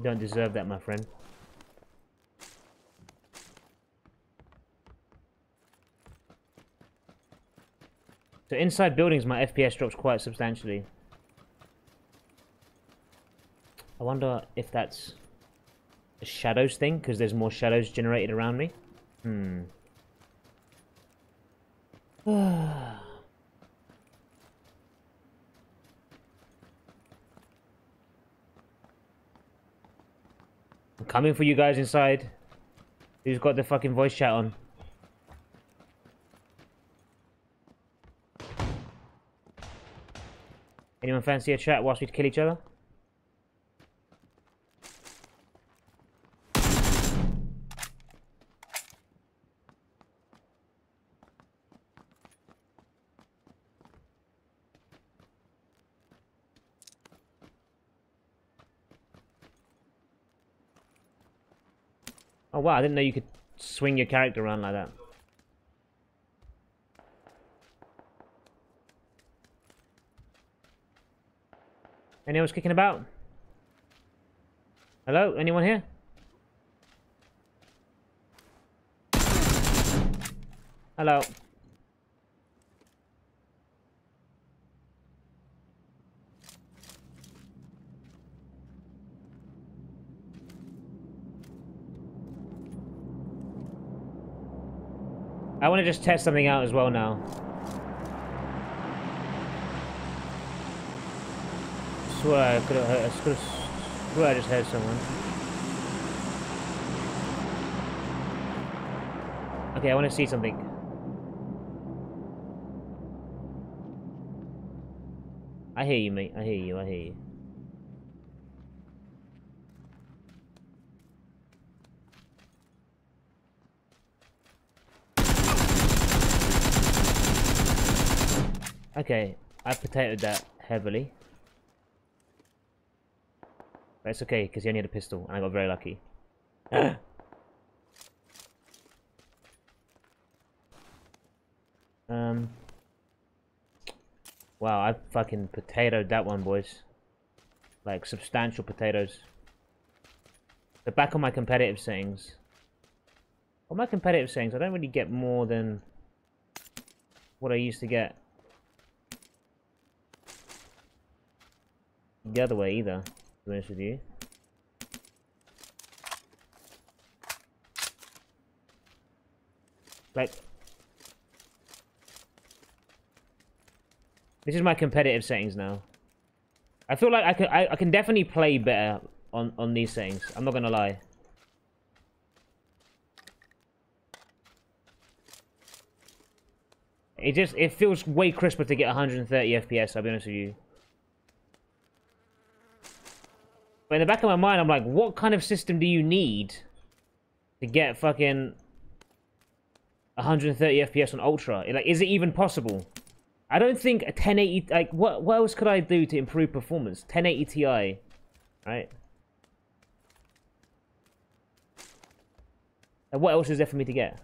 You don't deserve that, my friend. So inside buildings, my FPS drops quite substantially. I wonder if that's a shadows thing, because there's more shadows generated around me. I'm coming for you guys inside. Who's got the fucking voice chat on? Anyone fancy a chat whilst we kill each other? Oh wow, I didn't know you could swing your character around like that. Anyone else kicking about? Hello? Anyone here? Hello? I want to just test something out as well now. I swear I could have heard, swear I just heard someone. Okay, I want to see something. I hear you, mate. I hear you. I hear you. Okay, I potatoed that heavily. But it's okay, because he only had a pistol, and I got very lucky. Wow, I fucking potatoed that one, boys. Like, substantial potatoes. The back of my competitive settings. On my competitive settings, I don't really get more than what I used to get the other way either, to be honest with you. Like, this is my competitive settings now. I feel like I can definitely play better on these settings. I'm not gonna lie. It feels way crisper to get 130 FPS, I'll be honest with you. But in the back of my mind, I'm like, what kind of system do you need to get fucking 130 FPS on Ultra? Like, is it even possible? I don't think a 1080... Like, what else could I do to improve performance? 1080 Ti, right? And what else is there for me to get?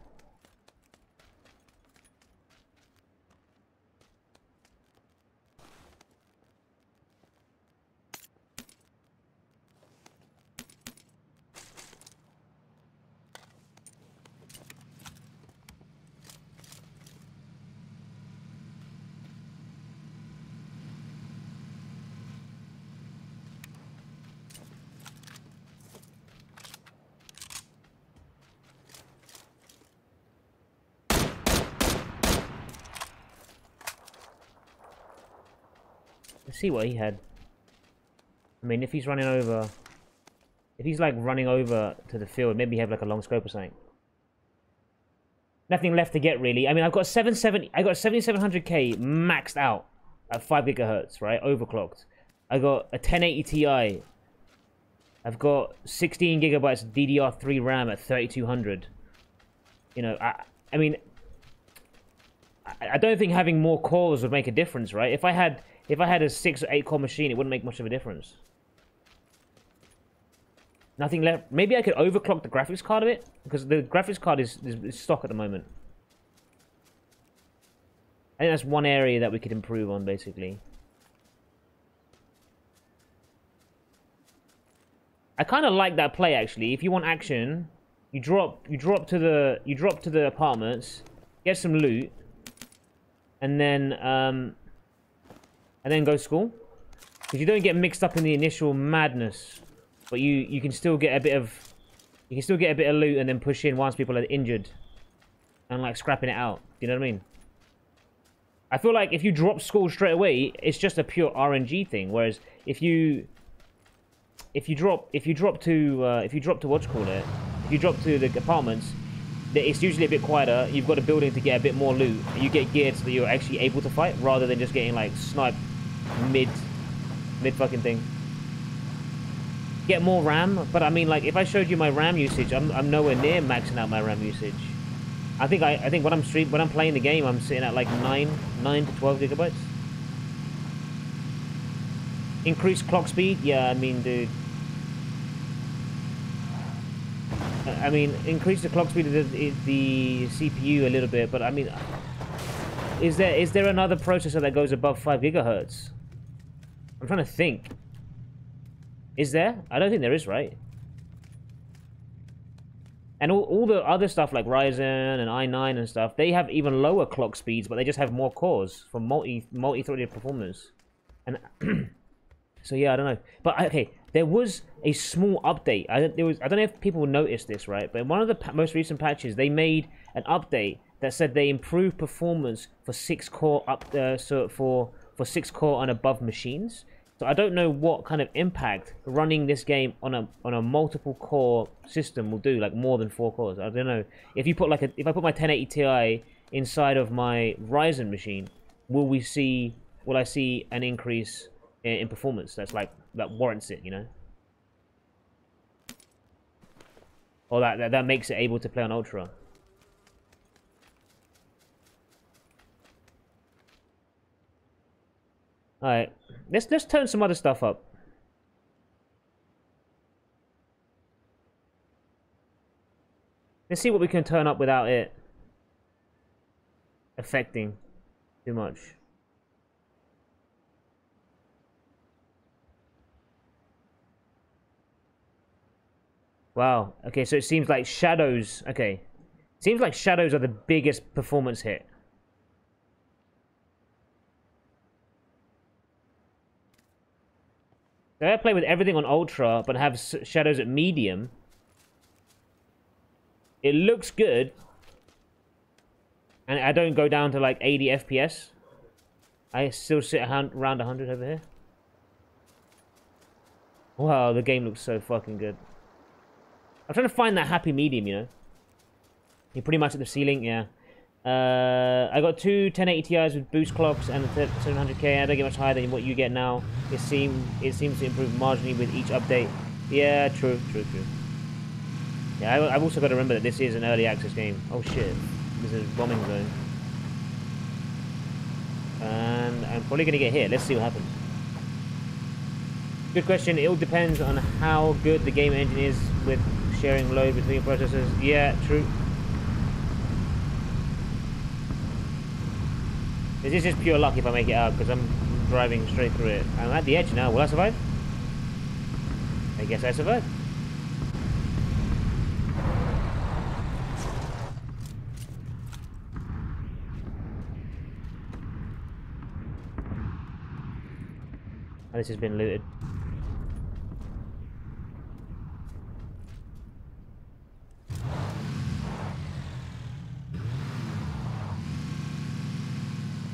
Let's see what he had. I mean, if he's running over... If he's, like, running over to the field, maybe have, like, a long scope or something. Nothing left to get, really. I mean, I've got 7700K maxed out at 5 gigahertz, right? Overclocked. I got a 1080 Ti. I've got 16 gigabytes of DDR3 RAM at 3200. You know, I mean... I don't think having more cores would make a difference, right? If I had a 6 or 8 core machine, it wouldn't make much of a difference. Nothing left. Maybe I could overclock the graphics card a bit, because the graphics card is stock at the moment. I think that's one area that we could improve on, basically. I kind of like that play actually. If you want action, you drop to the apartments, get some loot, and then go school. Because you don't get mixed up in the initial madness, but you can still get a bit of loot and then push in once people are injured, and like scrapping it out. You know what I mean? I feel like if you drop school straight away, it's just a pure RNG thing. Whereas if you drop to the apartments, it's usually a bit quieter. You've got a building to get a bit more loot. You get geared so that you're actually able to fight, rather than just getting like sniped mid fucking thing. Get more RAM, but I mean, like, if I showed you my RAM usage, I'm nowhere near maxing out my RAM usage. I think when I'm playing the game, I'm sitting at like 9 to 12 gigabytes. Increased clock speed, yeah. I mean, dude. I mean, increase the clock speed of the CPU a little bit, but I mean, is there another processor that goes above 5 gigahertz? I'm trying to think. Is there? I don't think there is, right? And all the other stuff like Ryzen and i9 and stuff, they have even lower clock speeds, but they just have more cores for multi-threaded performance. And so yeah, I don't know. But okay, there was a small update. I don't know if people noticed this, right? But in one of the most recent patches, they made an update that said they improved performance for 6-core for 6-core and above machines. So I don't know what kind of impact running this game on a multiple core system will do, like more than 4 cores. I don't know. If I put my 1080 Ti inside of my Ryzen machine, will I see an increase in performance that warrants it, you know? Or that makes it able to play on Ultra. Alright, let's turn some other stuff up. Let's see what we can turn up without it affecting too much. Wow, okay, so it seems like shadows, okay. Seems like shadows are the biggest performance hit. So I play with everything on Ultra, but have shadows at medium. It looks good. And I don't go down to like 80 FPS. I still sit around 100 over here. Wow, the game looks so fucking good. I'm trying to find that happy medium, you know? You're pretty much at the ceiling, yeah. I got two 1080 Ti's with boost clocks and a 700K. I don't get much higher than what you get now. It seems to improve marginally with each update. Yeah, true. Yeah, I've also got to remember that this is an early access game. Oh shit, this is bombing zone. And I'm probably going to get hit. Let's see what happens. Good question. It all depends on how good the game engine is with sharing load between processors. Yeah, true. This is just pure luck if I make it out, because I'm driving straight through it. I'm at the edge now. Will I survive? I guess I survived. Oh, this has been looted.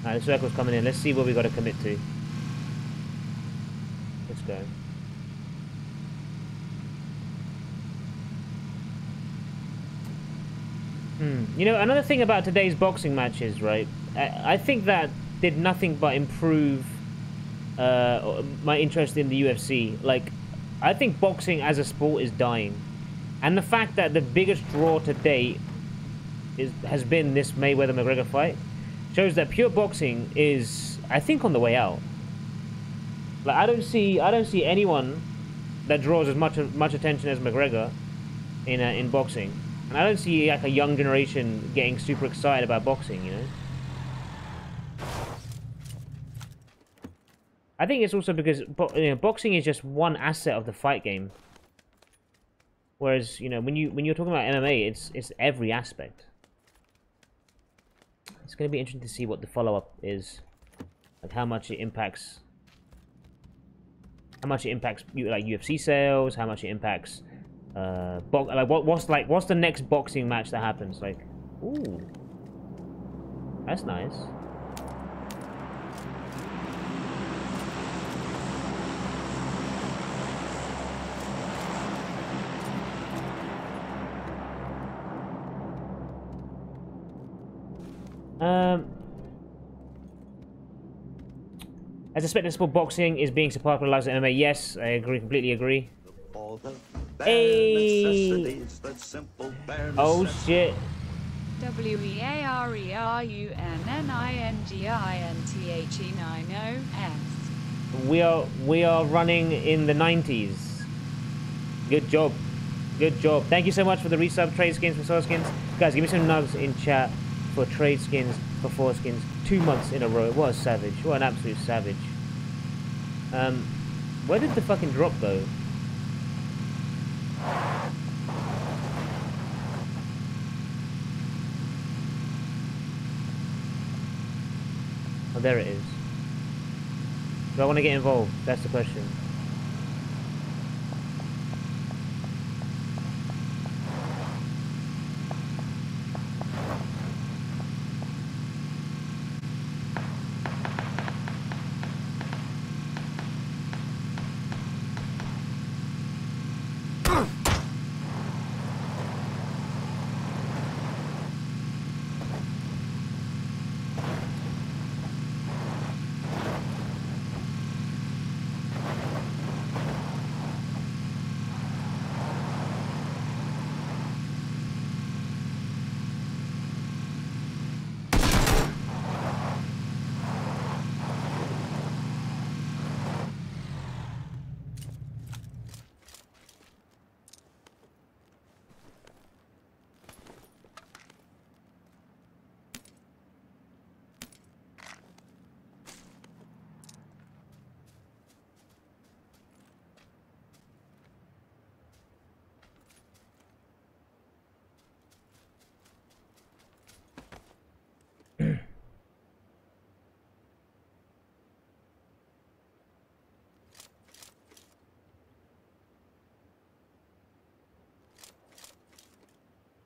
Alright, the circle's coming in. Let's see what we got to commit to. Let's go. You know, another thing about today's boxing matches, right? I think that did nothing but improve my interest in the UFC. Like, I think boxing as a sport is dying. And the fact that the biggest draw to date has been this Mayweather-McGregor fight shows that pure boxing is, I think, on the way out. Like, I don't see anyone that draws as much attention as McGregor in boxing, and I don't see like a young generation getting super excited about boxing. You know, I think it's also because boxing is just one asset of the fight game. Whereas, you know, when you're talking about MMA, it's every aspect. It's going to be interesting to see what the follow-up is, like how much it impacts like UFC sales, how much it impacts what's the next boxing match that happens? Like, ooh, that's nice. As a spectacle, boxing is being so popularized in MMA. Yes, I agree, completely agree. Hey! Oh shit! WEARUNNINGINTHE90S. We are running in the 90s. Good job. Good job. Thank you so much for the resub, trade skins for soul skins. Guys, give me some nugs in chat for trade skins for 4 skins 2 months in a row. What a savage. What an absolute savage. Where did the fucking drop go? Oh, there it is. Do I want to get involved? That's the question.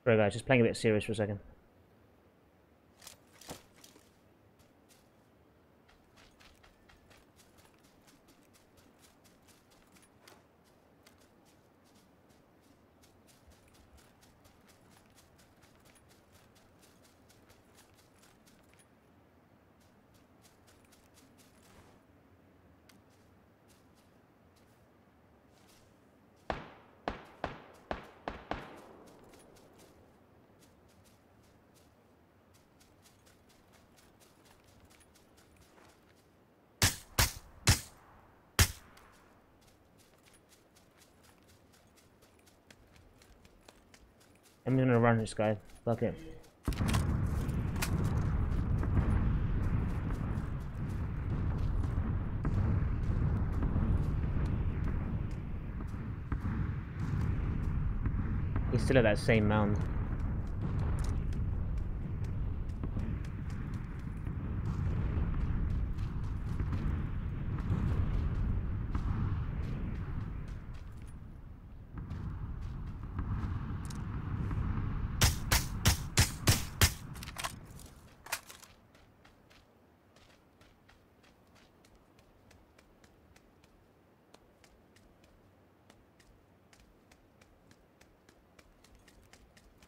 Sorry guys, just playing a bit serious for a second. I'm gonna run this guy. Fuck it. He's still at that same mound.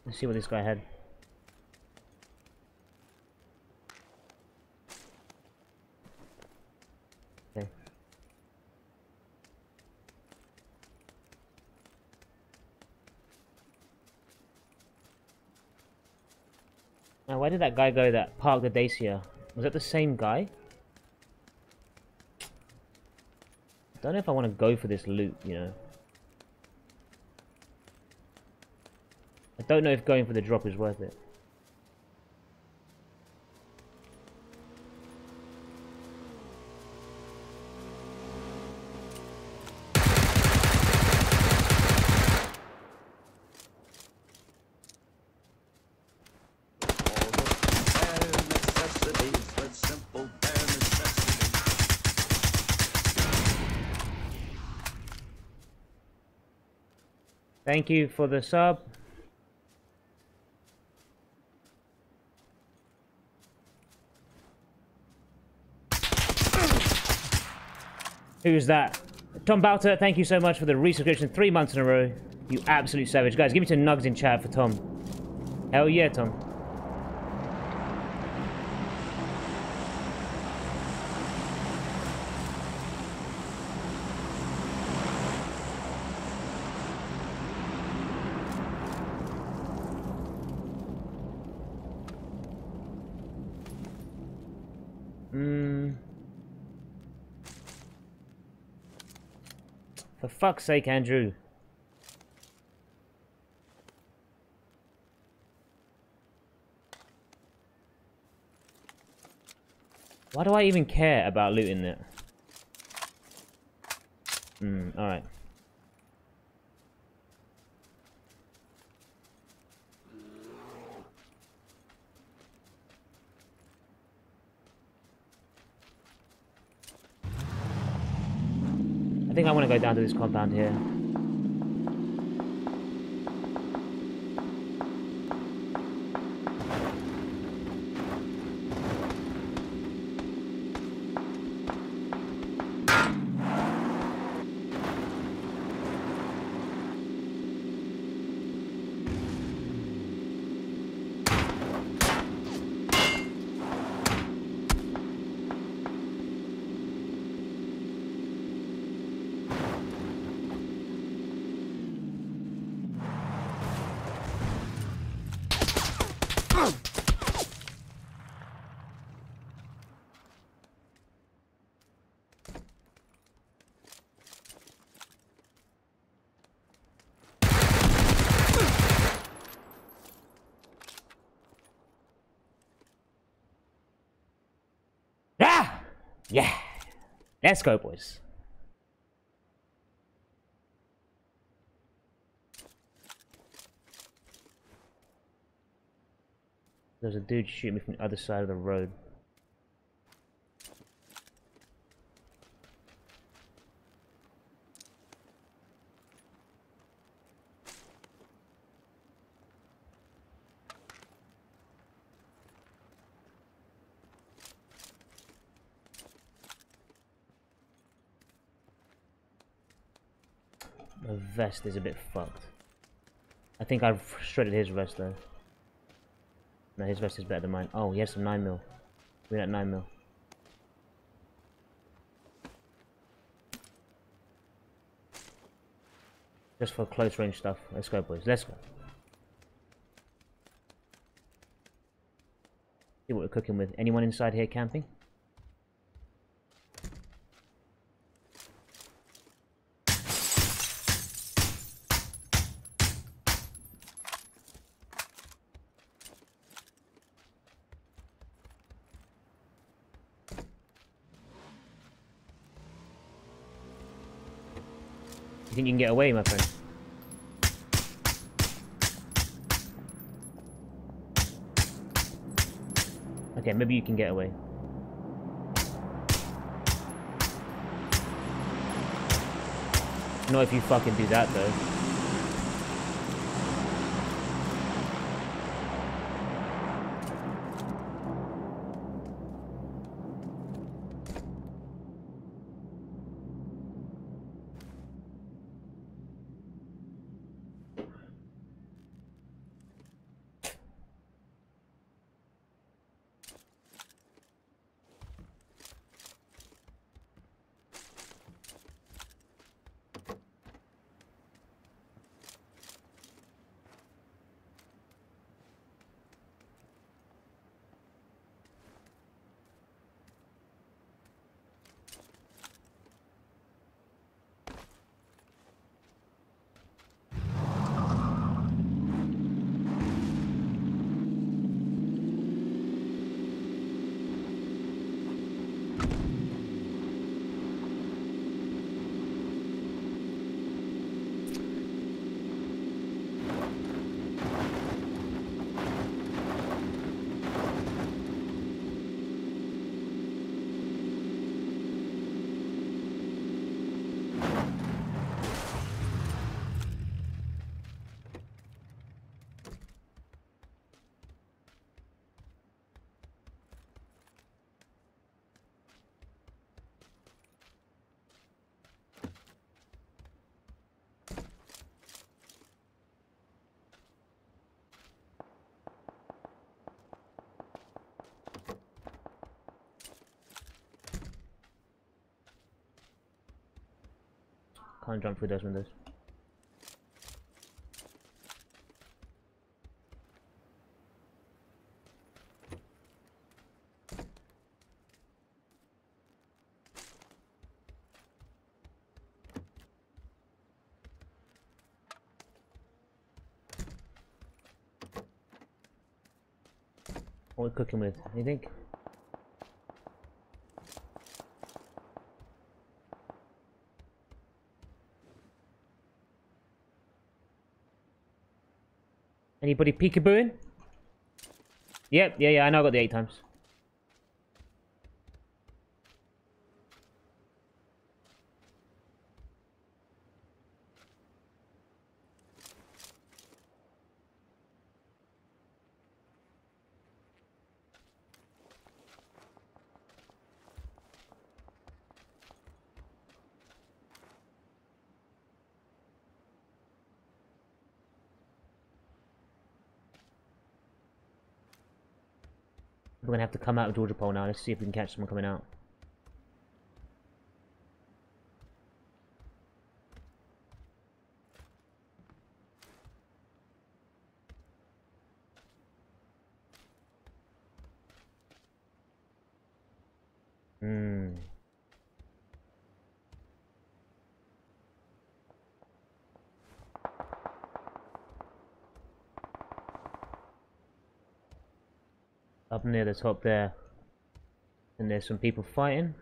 Let's see what this guy had. Okay. Now, where did that guy go that parked the Dacia? Was that the same guy? I don't know if I want to go for this loot, you know. I don't know if going for the drop is worth it. Thank you for the sub. Who's that? Tom Bouter, thank you so much for the resubscription 3 months in a row. You absolute savage. Guys, give me some nugs in chat for Tom. Hell yeah, Tom. For fuck's sake, Andrew. Why do I even care about looting it? Alright. I think I want to go down to this compound here. Ah! Yeah! Let's go, boys. There's a dude shooting me from the other side of the road. The vest is a bit fucked. I think I've shredded his vest though. No, his vest is better than mine. Oh, he has some 9mm. Give me that 9mm. Just for close range stuff. Let's go, boys. Let's go. See what we're cooking with. Anyone inside here camping? You think you can get away, my friend? Okay, maybe you can get away. Not if you fucking do that, though. can't jump through those windows. What are we cooking with? You think? Anybody peekabooing? Yep, yeah, I know I got the 8 times. We're gonna have to come out of Georgia Pole now. Let's see if we can catch someone coming out. Up near the top there. And there's some people fighting.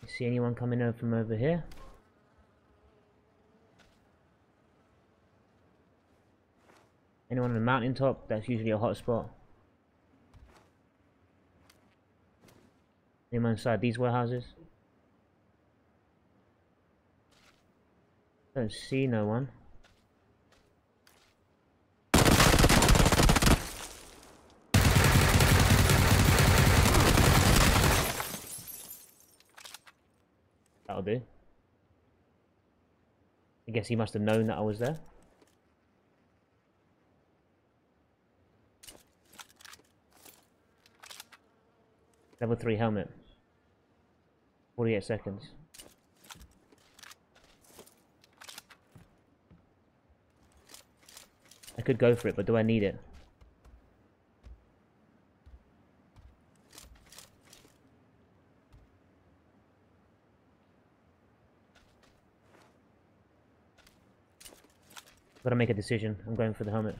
You see anyone coming over from over here? Anyone on the mountaintop? That's usually a hot spot. Anyone inside these warehouses? Don't see no one. That'll do. I guess he must have known that I was there. Level 3 helmet. 48 seconds. I could go for it, but do I need it? Gotta make a decision. I'm going for the helmet.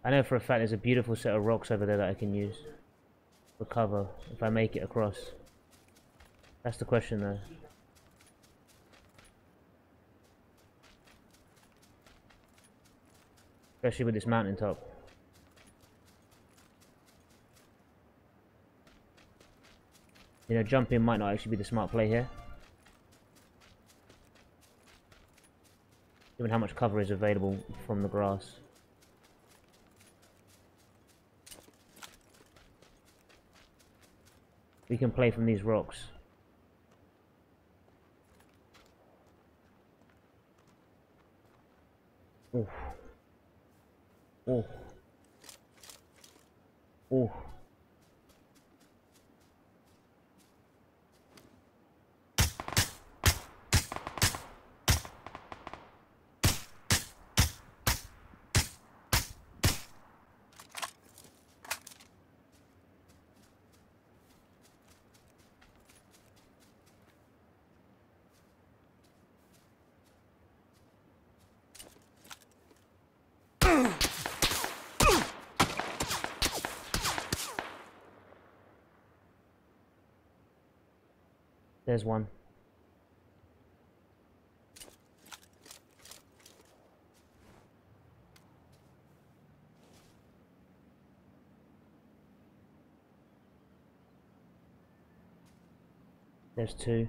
I know for a fact there's a beautiful set of rocks over there that I can use for cover if I make it across. That's the question though. Especially with this mountaintop. You know, jumping might not actually be the smart play here. Given how much cover is available from the grass. We can play from these rocks. Oof. Oof. Oof. There's one. There's two.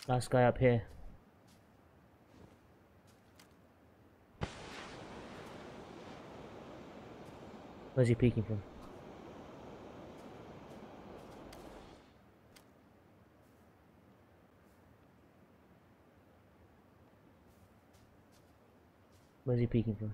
Last guy up here. Where's he peeking from? Where's he peeking from?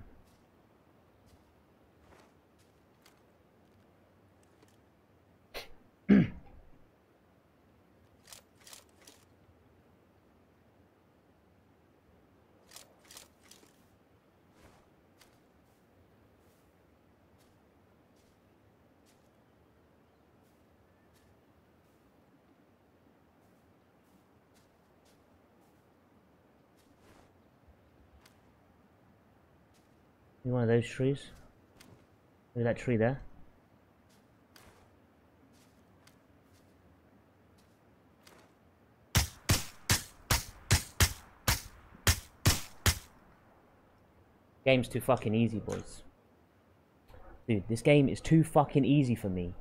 In one of those trees. Maybe that tree there. Game's too fucking easy, boys. Dude, this game is too fucking easy for me.